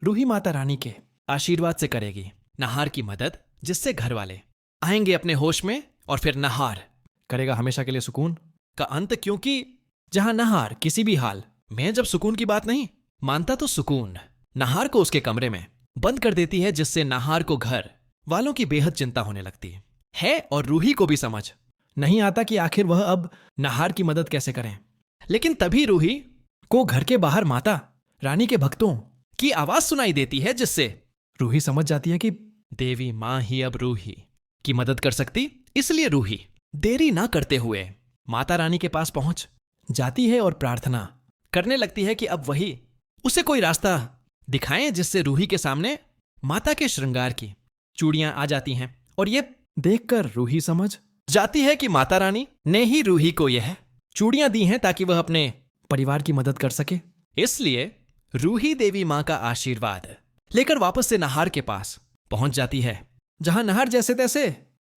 रूही माता रानी के आशीर्वाद से करेगी नहार की मदद, जिससे घर वाले आएंगे अपने होश में और फिर नहार करेगा हमेशा के लिए सुकून का अंत। क्योंकि जहां नहार किसी भी हाल में जब सुकून की बात नहीं मानता तो सुकून नहार को उसके कमरे में बंद कर देती है, जिससे नहार को घर वालों की बेहद चिंता होने लगती है और रूही को भी समझ नहीं आता कि आखिर वह अब नहार की मदद कैसे करें। लेकिन तभी रूही को घर के बाहर माता रानी के भक्तों की आवाज सुनाई देती है, जिससे रूही समझ जाती है कि देवी मां ही अब रूही की मदद कर सकती। इसलिए रूही देरी ना करते हुए माता रानी के पास पहुंच जाती है और प्रार्थना करने लगती है कि अब वही उसे कोई रास्ता दिखाएं, जिससे रूही के सामने माता के श्रृंगार की चूड़ियां आ जाती हैं। और ये देखकर रूही समझ जाती है कि माता रानी ने ही रूही को यह चूड़ियां दी हैं ताकि वह अपने परिवार की मदद कर सके। इसलिए रूही देवी मां का आशीर्वाद लेकर वापस से नहार के पास पहुंच जाती है, जहां नहार जैसे तैसे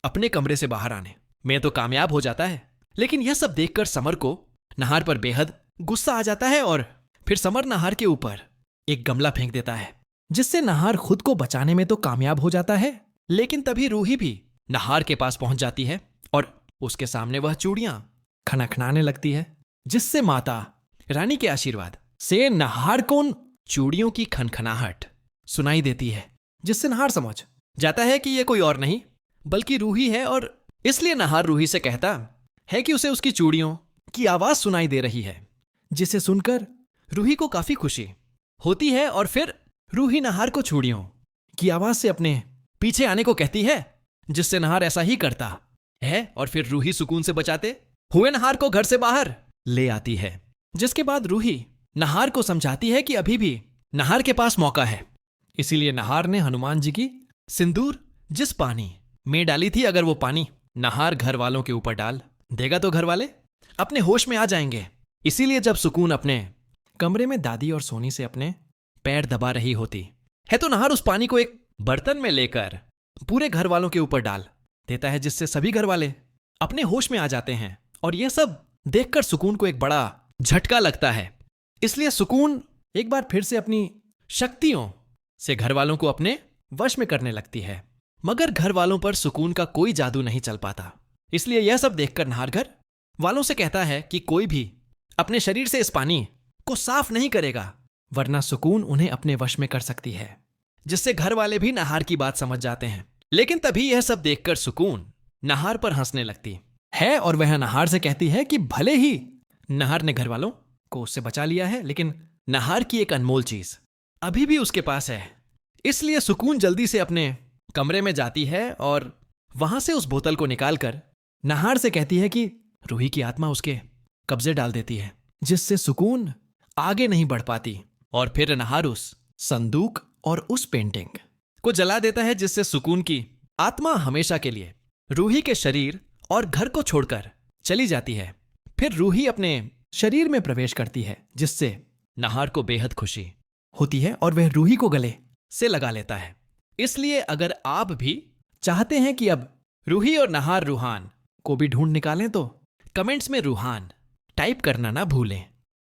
अपने कमरे से बाहर आने में तो कामयाब हो जाता है। लेकिन यह सब देखकर समर को नहार पर बेहद गुस्सा आ जाता है और फिर समर नहार के ऊपर एक गमला फेंक देता है, जिससे नहार खुद को बचाने में तो कामयाब हो जाता है। लेकिन तभी रूही भी नहार के पास पहुंच जाती है और उसके सामने वह चूड़ियां खनखनाने लगती है, जिससे माता रानी के आशीर्वाद से नहार को उन चूड़ियों की खनखनाहट सुनाई देती है, जिससे नहार समझ जाता है कि यह कोई और नहीं बल्कि रूही है। और इसलिए नहार रूही से कहता है कि उसे उसकी चूड़ियों की आवाज सुनाई दे रही है, जिसे सुनकर रूही को काफी खुशी होती है। और फिर रूही नहार को चूड़ियों की आवाज से अपने पीछे आने को कहती है, जिससे नहार ऐसा ही करता है। और फिर रूही सुकून से बचाते हुए नहार को घर से बाहर ले आती है, जिसके बाद रूही नहार को समझाती है कि अभी भी नहार के पास मौका है। इसीलिए नहार ने हनुमान जी की सिंदूर जिस पानी में डाली थी, अगर वो पानी नहार घर वालों के ऊपर डाल देगा तो घर वाले अपने होश में आ जाएंगे। इसीलिए जब सुकून अपने कमरे में दादी और सोनी से अपने पैर दबा रही होती है, तो नहार उस पानी को एक बर्तन में लेकर पूरे घर वालों के ऊपर डाल देता है, जिससे सभी घर वाले अपने होश में आ जाते हैं। और यह सब देखकर सुकून को एक बड़ा झटका लगता है। इसलिए सुकून एक बार फिर से अपनी शक्तियों से घर वालों को अपने वश में करने लगती है, मगर घर वालों पर सुकून का कोई जादू नहीं चल पाता। इसलिए यह सब देखकर नहार घर वालों से कहता है कि कोई भी अपने शरीर से इस पानी को साफ नहीं करेगा, वरना सुकून उन्हें अपने वश में कर सकती है, जिससे घर वाले भी नहार की बात समझ जाते हैं। लेकिन तभी यह सब देखकर सुकून नहार पर हंसने लगती है और वह नहार से कहती है कि भले ही नहार ने घर वालों को उससे बचा लिया है, लेकिन नहार की एक अनमोल चीज अभी भी उसके पास है। इसलिए सुकून जल्दी से अपने कमरे में जाती है और वहां से उस बोतल को निकालकर नहार से कहती है कि रूही की आत्मा उसके कब्जे डाल देती है, जिससे सुकून आगे नहीं बढ़ पाती। और फिर नहार उस संदूक और उस पेंटिंग को जला देता है, जिससे सुकून की आत्मा हमेशा के लिए रूही के शरीर और घर को छोड़कर चली जाती है। फिर रूही अपने शरीर में प्रवेश करती है, जिससे नहार को बेहद खुशी होती है और वह रूही को गले से लगा लेता है। इसलिए अगर आप भी चाहते हैं कि अब रूही और नहार रूहान को भी ढूंढ निकालें, तो कमेंट्स में रूहान टाइप करना ना भूलें।